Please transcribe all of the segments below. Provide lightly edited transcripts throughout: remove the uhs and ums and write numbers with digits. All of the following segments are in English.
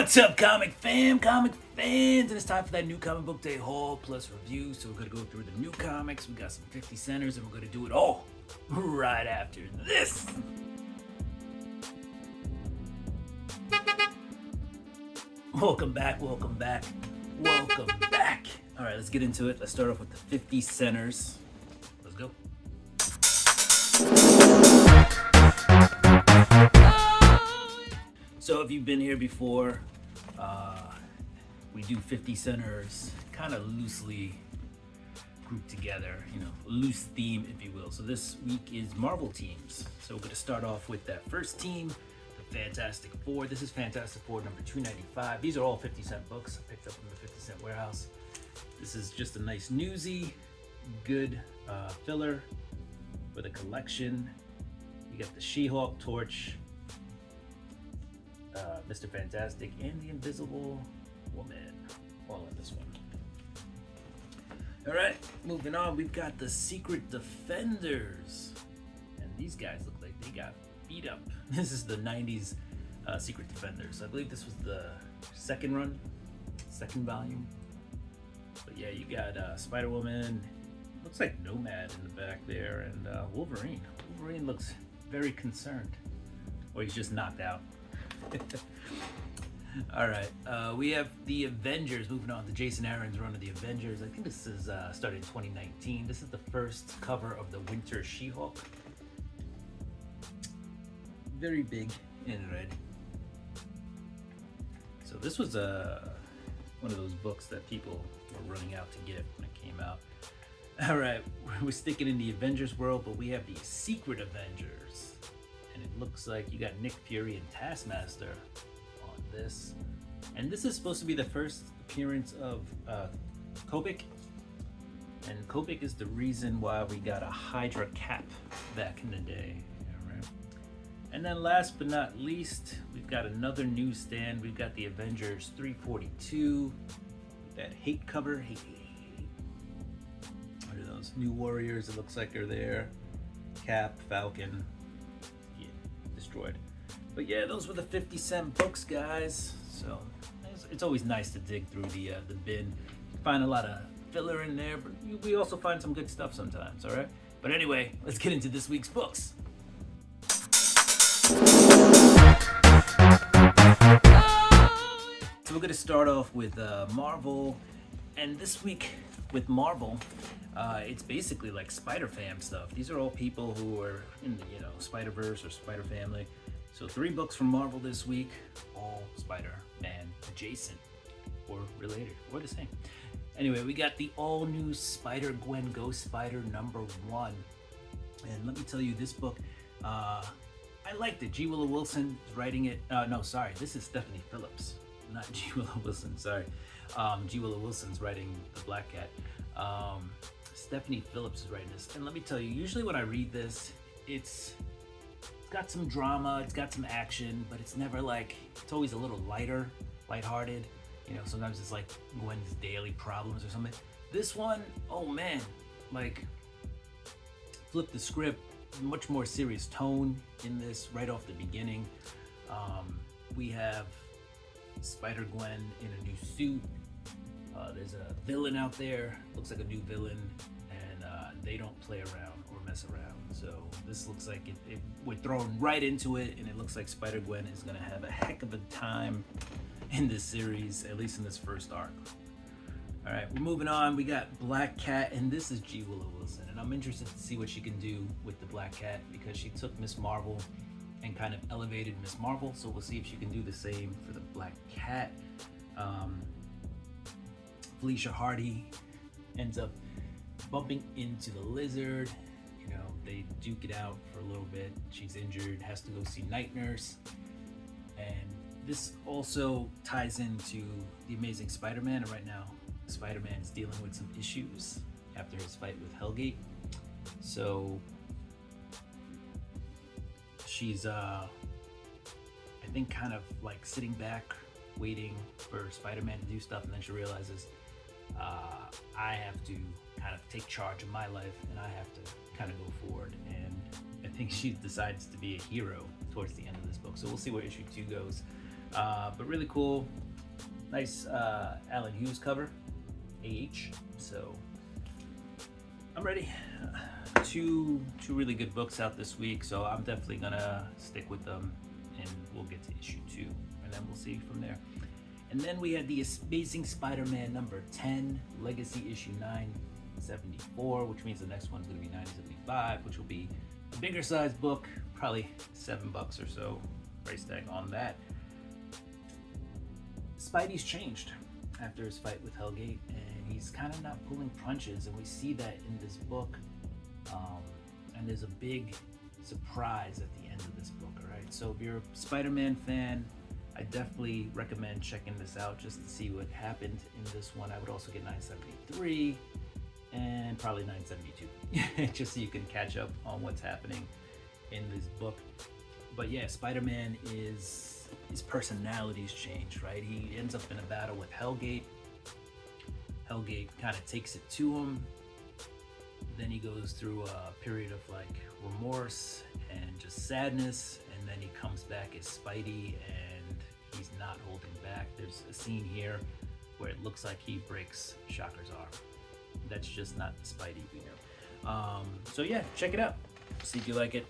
What's up, comic fans, and it's time for that new comic book day haul plus review. So we're gonna go through the new comics. We got some 50 centers, and we're gonna do it all right after this. Welcome back. All right, let's get into it. Let's start off with the 50 centers. Let's go. So if you've been here before, we do 50 centers kind of loosely grouped together, loose theme, if you will. So this week is Marvel teams. So we're going to start off with that first team, the Fantastic Four. This is Fantastic Four number 295. These are all 50-cent books I picked up from the 50-cent warehouse. This is just a nice newsy, good filler for the collection. You got the She-Hulk, Torch, Mr. Fantastic, and the Invisible Woman, all in this one. All right, moving on, we've got the Secret Defenders, and these guys look like they got beat up. This is the 90s Secret Defenders. I believe this was the second volume. But yeah, you got Spider-Woman, looks like Nomad in the back there, and Wolverine. Wolverine looks very concerned, or he's just knocked out. All right, we have the Avengers. Moving on to Jason Aaron's run of the Avengers. I think this is started in 2019. This is the first cover of the Winter She-Hulk. Very big in red. So this was one of those books that people were running out to get when it came out. All right, we're sticking in the Avengers world, but we have the Secret Avengers. And it looks like you got Nick Fury and Taskmaster on this. And this is supposed to be the first appearance of Kobik. And Kobik is the reason why we got a Hydra cap back in the day. Yeah, right. And then last but not least, we've got another newsstand. We've got the Avengers 342. That hate cover. Hate. What are those? New Warriors, it looks like are there. Cap, Falcon. Destroyed. But yeah, those were the 50-cent books, guys. So it's always nice to dig through the bin. You find a lot of filler in there, but we also find some good stuff sometimes, all right? But anyway, let's get into this week's books. So we're going to start off with Marvel, and this week with Marvel, it's basically like Spider-Fam stuff. These are all people who are in the Spider-Verse or Spider-Family. So 3 books from Marvel this week, all Spider-Man adjacent or related or the same. Anyway, we got the all-new Spider-Gwen Ghost Spider #1. And let me tell you, this book, I liked it. G. Willow Wilson is writing it. This is Stephanie Phillips, not G. Willow Wilson, sorry. G. Willow Wilson's writing The Black Cat. Stephanie Phillips is writing this. And let me tell you, usually when I read this, it's got some drama, it's got some action, but it's never like, it's always a little lighthearted. Sometimes it's like Gwen's daily problems or something. This one, oh man, like, flip the script, much more serious tone in this right off the beginning. We have Spider-Gwen in a new suit. There's a villain out there, looks like a new villain, and they don't play around or mess around. So this looks like we're thrown right into it, and it looks like Spider-Gwen is gonna have a heck of a time in this series, at least in this first arc. All right, we're moving on. We got Black Cat, and this is G. Willow Wilson, and I'm interested to see what she can do with the Black Cat because she took Miss Marvel and kind of elevated Miss Marvel, so we'll see if she can do the same for the Black Cat. Felicia Hardy ends up bumping into the Lizard. They duke it out for a little bit. She's injured, has to go see Night Nurse. And this also ties into The Amazing Spider-Man. And right now, Spider-Man is dealing with some issues after his fight with Hellgate. So she's, I think, kind of like sitting back, waiting for Spider-Man to do stuff. And then she realizes, I have to kind of take charge of my life, and I have to kind of go forward. And I think she decides to be a hero towards the end of this book. So we'll see where issue 2 goes. But really cool. Nice Alan Hughes cover, AH. So I'm ready. Two really good books out this week, so I'm definitely gonna stick with them, and we'll get to issue 2, and then we'll see from there. And then we had the Amazing Spider-Man number 10, Legacy issue 974, which means the next one's gonna be 975, which will be a bigger size book, probably $7 or so price tag on that. Spidey's changed after his fight with Hellgate, and he's kind of not pulling punches, and we see that in this book. And there's a big surprise at the end of this book, all right? So if you're a Spider-Man fan, I definitely recommend checking this out just to see what happened in this one. I would also get 973 and probably 972, just so you can catch up on what's happening in this book. But yeah, Spider-Man his personality's changed, right? He ends up in a battle with Hellgate. Hellgate kind of takes it to him. Then he goes through a period of like remorse and just sadness, and then he comes back as Spidey, and he's not holding back. There's a scene here where it looks like he breaks Shocker's arm. That's just not the Spidey we know. So yeah, check it out. See if you like it.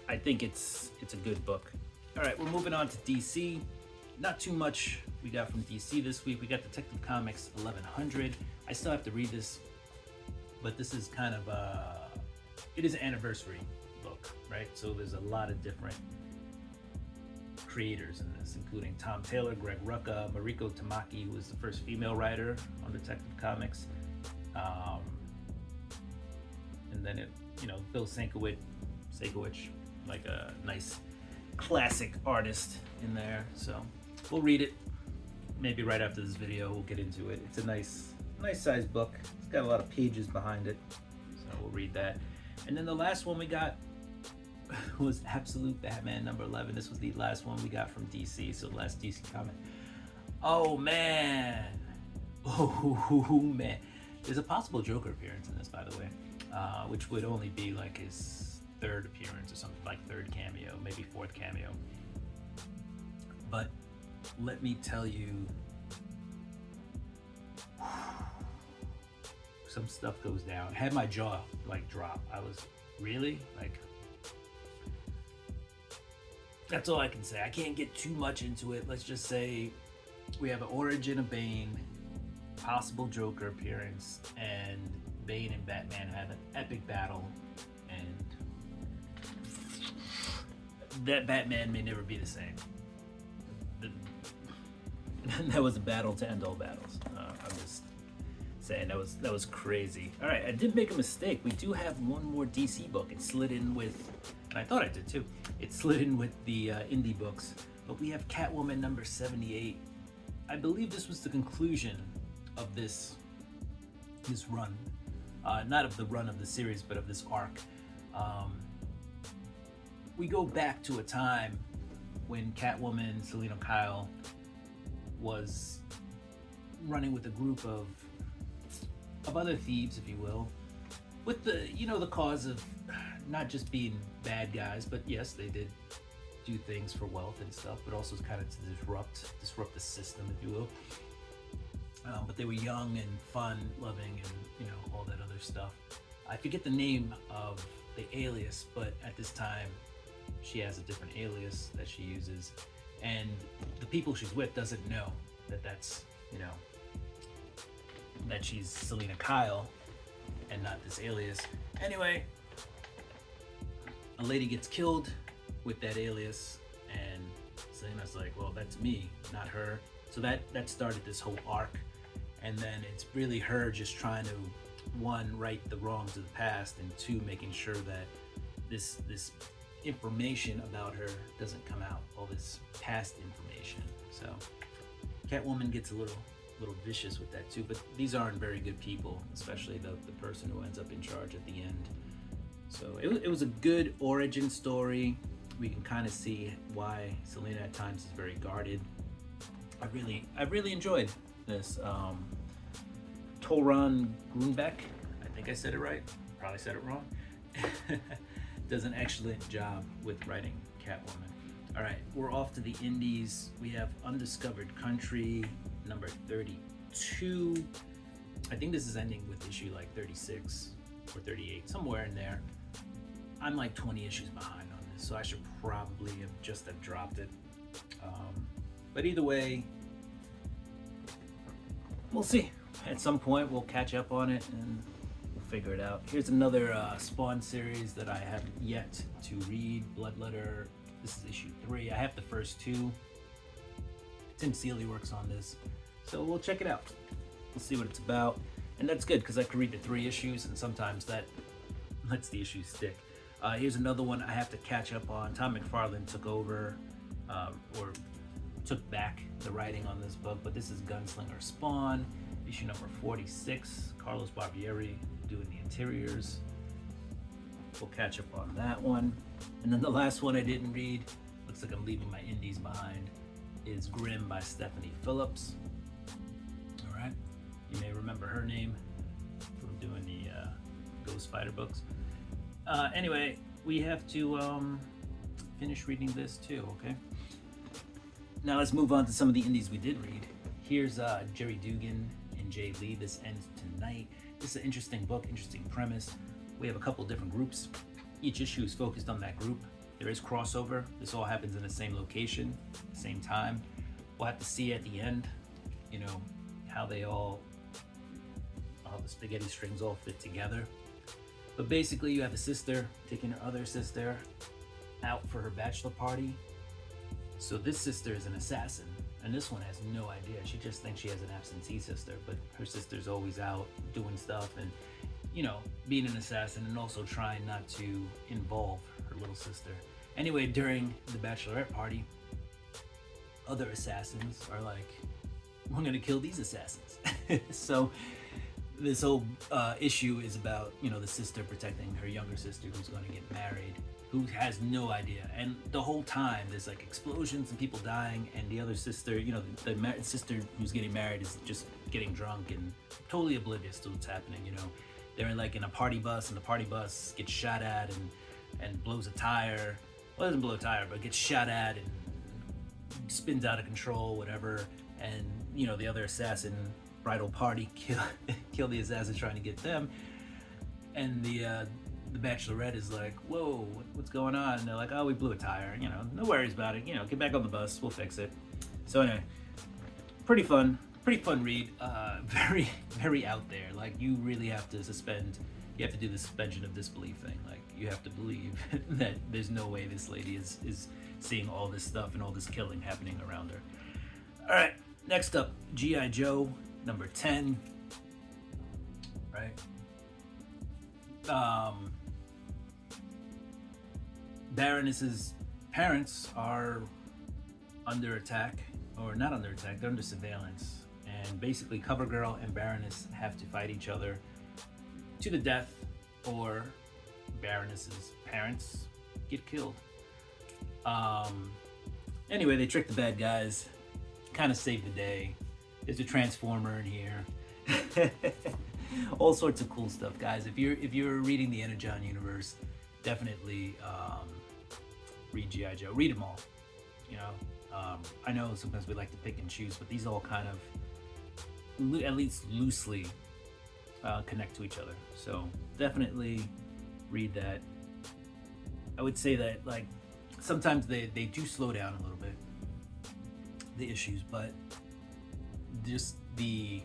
I think it's a good book. All right, we're moving on to DC. Not too much we got from DC this week. We got Detective Comics 1100. I still have to read this, but this is kind of it is an anniversary book, right? So there's a lot of different creators in this, including Tom Taylor, Greg Rucka, Mariko Tamaki, who was the first female writer on Detective Comics, and then Bill Sienkiewicz, like a nice classic artist in there. So we'll read it maybe right after this video. We'll get into it. It's a nice size book. It's got a lot of pages behind it, so we'll read that. And then the last one we got was Absolute Batman number 11. This was the last one we got from DC, so the last DC comic. Oh man, there's a possible Joker appearance in this, by the way, which would only be like his 3rd appearance or something, like 3rd cameo, maybe 4th cameo. But let me tell you, some stuff goes down. Had my jaw like drop. I was really like, that's all I can say. I can't get too much into it. Let's just say we have an origin of Bane, possible Joker appearance, and Bane and Batman have an epic battle, and that Batman may never be the same. That was a battle to end all battles. I'm just saying that was crazy. All right, I did make a mistake. We do have one more DC book. It slid in with, and I thought I did too. It slid in with the indie books, but we have Catwoman number 78. I believe this was the conclusion of this run, not of the run of the series, but of this arc. We go back to a time when Catwoman, Selina Kyle, was running with a group of other thieves, if you will, with the the cause of not just being bad guys, but yes, they did do things for wealth and stuff, but also kind of to disrupt the system, if you will. But they were young and fun loving, and all that other stuff. I forget the name of the alias, but at this time she has a different alias that she uses, and the people she's with doesn't know that's that she's Selina Kyle and not this alias. Anyway, a lady gets killed with that alias, and Selina's like, well, that's me, not her. So that started this whole arc, and then it's really her just trying to, one, right the wrongs of the past, and two, making sure that this information about her doesn't come out, all this past information. So Catwoman gets a little vicious with that too, but these aren't very good people, especially the person who ends up in charge at the end. So it was a good origin story. We can kind of see why Selina at times is very guarded. I really enjoyed this. Toran Grunbeck, I think I said it right, probably said it wrong, does an excellent job with writing Catwoman. All right, we're off to the indies. We have Undiscovered Country, number 32. I think this is ending with issue like 36 or 38, somewhere in there. I'm like 20 issues behind on this, so I should probably have dropped it. But either way, we'll see. At some point, we'll catch up on it and we'll figure it out. Here's another Spawn series that I have yet to read, Bloodletter. This is issue 3. I have the first 2. Tim Seeley works on this, so we'll check it out. We'll see what it's about, and that's good because I can read the 3 issues, and sometimes that lets the issues stick. Here's another one I have to catch up on. Tom McFarlane took over, or took back the writing on this book, but this is Gunslinger Spawn, issue number 46. Carlos Barbieri doing the interiors. We'll catch up on that one. And then the last one I didn't read, looks like I'm leaving my indies behind, is Grimm by Stephanie Phillips. All right, you may remember her name from doing the Ghost Fighter books. Anyway, we have to finish reading this too, okay? Now let's move on to some of the indies we did read. Here's Jerry Dugan and Jay Lee, This Ends Tonight. This is an interesting book, interesting premise. We have a couple different groups. Each issue is focused on that group. There is crossover. This all happens in the same location, same time. We'll have to see at the end, you know, how they all, how the spaghetti strings all fit together. But basically you have a sister taking her other sister out for her bachelor party. So this sister is an assassin, and this one has no idea. She just thinks she has an absentee sister, but her sister's always out doing stuff and, you know, being an assassin, and also trying not to involve her little sister. Anyway, during the bachelorette party, other assassins are like, we're gonna kill these assassins. So this whole issue is about, you know, the sister protecting her younger sister who's gonna get married, who has no idea. And the whole time there's like explosions and people dying, and the other sister, you know, the sister who's getting married is just getting drunk and totally oblivious to what's happening, you know. They're like in a party bus, and the party bus gets shot at and blows a tire. Well, it doesn't blow a tire, but gets shot at and spins out of control, whatever. And, you know, the other assassin, bridal party, kill the assassin trying to get them. And the bachelorette is like, whoa, what's going on? And they're like, oh, we blew a tire. You know, no worries about it. You know, get back on the bus. We'll fix it. So anyway, pretty fun read. Very, very out there. Like, you really have to you have to do the suspension of disbelief thing. Like, you have to believe that there's no way this lady is seeing all this stuff and all this killing happening around her. All right, next up, G.I. Joe, number 10. Right? Baroness's parents are under attack, or not under attack, they're under surveillance. And basically CoverGirl and Baroness have to fight each other to the death, or Baroness's parents get killed. Anyway, they trick the bad guys, kind of save the day. There's a Transformer in here. All sorts of cool stuff, guys. If you're reading the Energon universe, definitely read G.I. Joe. Read them all. You know, I know sometimes we like to pick and choose, but these all kind of at least loosely connect to each other. So definitely read that. I would say that, like, sometimes they do slow down a little bit, the issues, but just the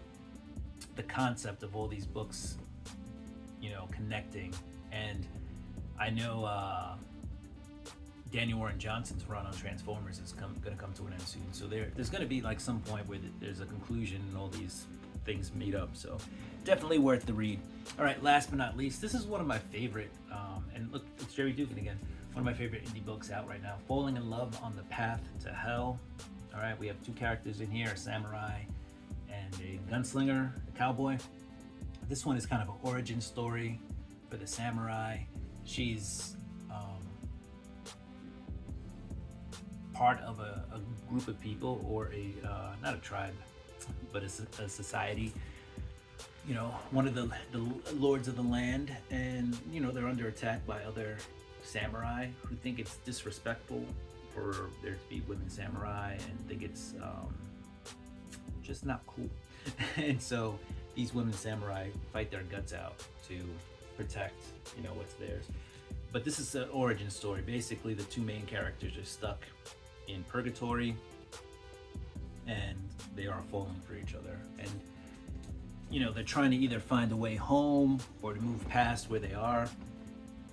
concept of all these books, you know, connecting. And I know Daniel Warren Johnson's run on Transformers is going to come to an end soon. So there's going to be like some point where there's a conclusion and all these things meet up. So definitely worth the read. All right, last but not least, this is one of my favorite, and look, it's Jerry Dugan again, one of my favorite indie books out right now, Falling in Love on the Path to Hell. All right, we have 2 characters in here, a samurai and a gunslinger, a cowboy. This one is kind of an origin story for the samurai. She's part of a group of people, or not a tribe, but a society. You know, one of the lords of the land, and you know, they're under attack by other samurai who think it's disrespectful for there to be women samurai and think it's just not cool. And so these women samurai fight their guts out to protect, what's theirs. But this is an origin story. Basically, the two main characters are stuck in purgatory and they are falling for each other. And, they're trying to either find a way home or to move past where they are.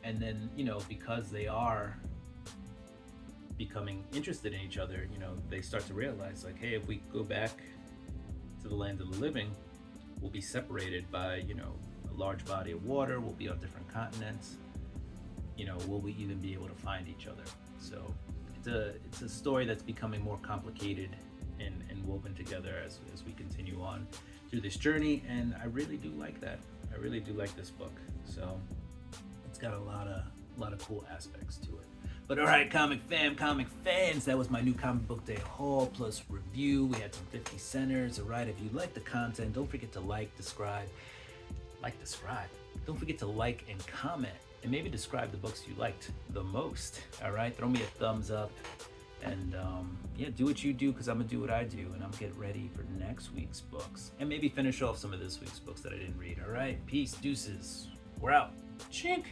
And then, because they are becoming interested in each other, they start to realize, like, hey, if we go back to the land of the living, we'll be separated by, a large body of water, we'll be on different continents, will we even be able to find each other? So it's a story that's becoming more complicated and woven together as we continue on through this journey, and I really do like that. I really do like this book. So it's got a lot of cool aspects to it. But all right, comic fans, that was my new comic book day haul plus review. We had some 50 centers. All right, if you like the content, don't forget to describe. Don't forget to like and comment, and maybe describe the books you liked the most. All right, throw me a thumbs up, and do what you do, because I'm gonna do what I do, and I'm getting ready for next week's books, and maybe finish off some of this week's books that I didn't read. All right, peace, deuces, we're out. Chink.